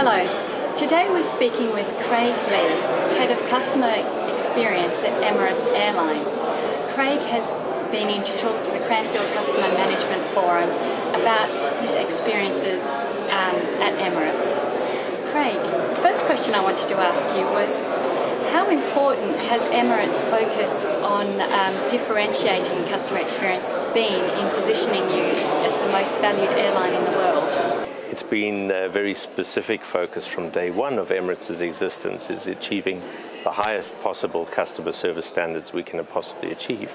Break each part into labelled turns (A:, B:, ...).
A: Hello. Today we're speaking with Craig Lee, Head of Customer Experience at Emirates Airlines. Craig has been in to talk to the Cranfield Customer Management Forum about his experiences at Emirates. Craig, the first question I wanted to ask you was, how important has Emirates' focus on differentiating customer experience been in positioning you as the most valued airline in the world?
B: It's been a very specific focus from day one of Emirates' existence, is achieving the highest possible customer service standards we can possibly achieve.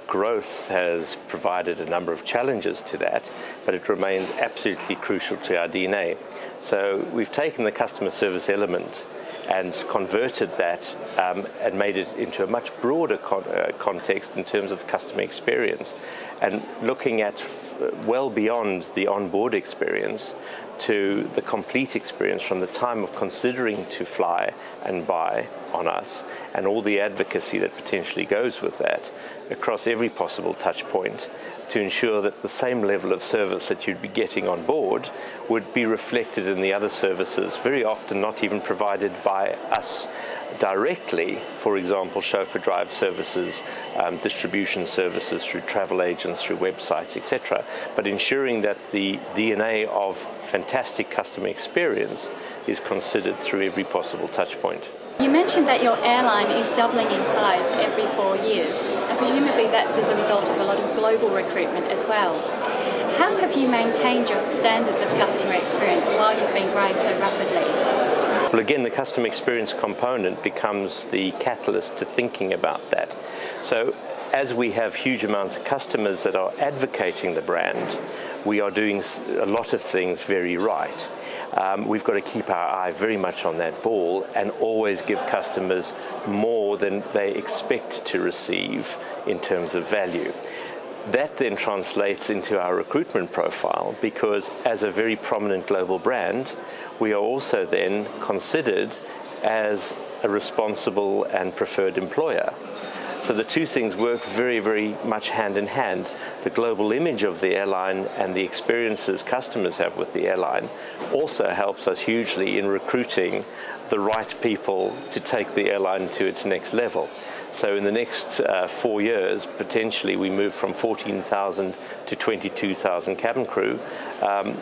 B: Growth has provided a number of challenges to that, but it remains absolutely crucial to our DNA. So we've taken the customer service element and converted that and made it into a much broader context in terms of customer experience, and looking at well beyond the onboard experience to the complete experience from the time of considering to fly and buy on us, and all the advocacy that potentially goes with that across every possible touch point, to ensure that the same level of service that you'd be getting on board would be reflected in the other services, very often not even provided by us directly. For example, chauffeur drive services, distribution services through travel agents, through websites, etc. But ensuring that the DNA of fantastic customer experience is considered through every possible touch point.
A: You mentioned that your airline is doubling in size every 4 years, and presumably that's as a result of a lot of global recruitment as well. How have you maintained your standards of customer experience while you've been growing so rapidly?
B: Well, again, the customer experience component becomes the catalyst to thinking about that. So as we have huge amounts of customers that are advocating the brand, we are doing a lot of things very right. We've got to keep our eye very much on that ball and always give customers more than they expect to receive in terms of value. That then translates into our recruitment profile, because as a very prominent global brand, we are also then considered as a responsible and preferred employer. So the two things work very, very much hand in hand. The global image of the airline and the experiences customers have with the airline also helps us hugely in recruiting the right people to take the airline to its next level. So in the next 4 years, potentially we move from 14,000 to 22,000 cabin crew.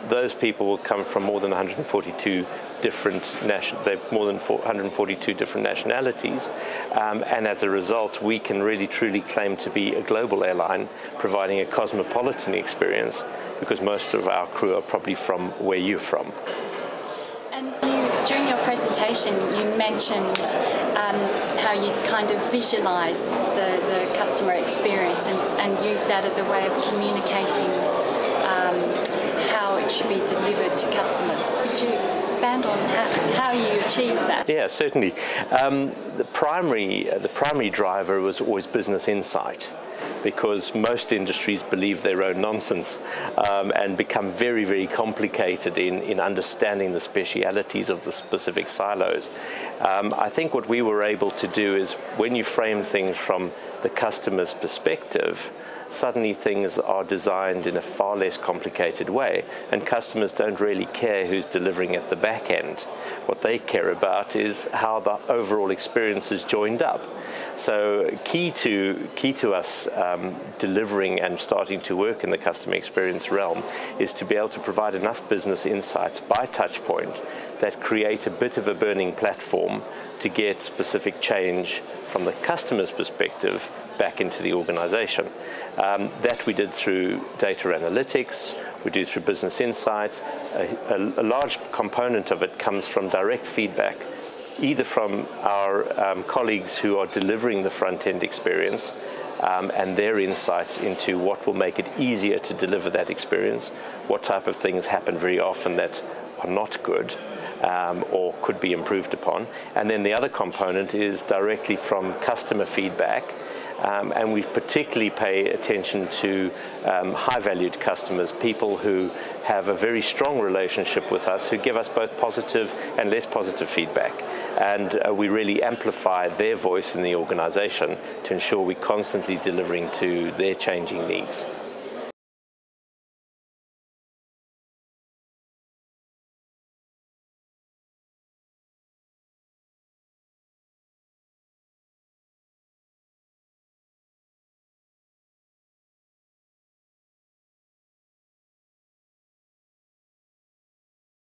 B: Those people will come from more than 142 different nationalities, and as a result, we can really truly claim to be a global airline, providing a cosmopolitan experience, because most of our crew are probably from where you're from.
A: And during your presentation, you mentioned how you kind of visualise the customer experience and use that as a way of communicating how it should be delivered to customers. Could you expand on how you achieve that?
B: Yeah, certainly. The primary driver was always business insight, because most industries believe their own nonsense and become very, very complicated in understanding the specialities of the specific silos. I think what we were able to do is, when you frame things from the customer's perspective, suddenly things are designed in a far less complicated way, and customers don't really care who's delivering at the back end. What they care about is how the overall experience is joined up. So key to us delivering and starting to work in the customer experience realm is to be able to provide enough business insights by touch point that create a bit of a burning platform to get specific change from the customer's perspective back into the organization. That we did through data analytics, we do through business insights. A large component of it comes from direct feedback, either from our colleagues who are delivering the front-end experience and their insights into what will make it easier to deliver that experience, what type of things happen very often that are not good or could be improved upon. And then the other component is directly from customer feedback. And we particularly pay attention to high-valued customers, people who have a very strong relationship with us, who give us both positive and less positive feedback. And we really amplify their voice in the organization to ensure we're constantly delivering to their changing needs.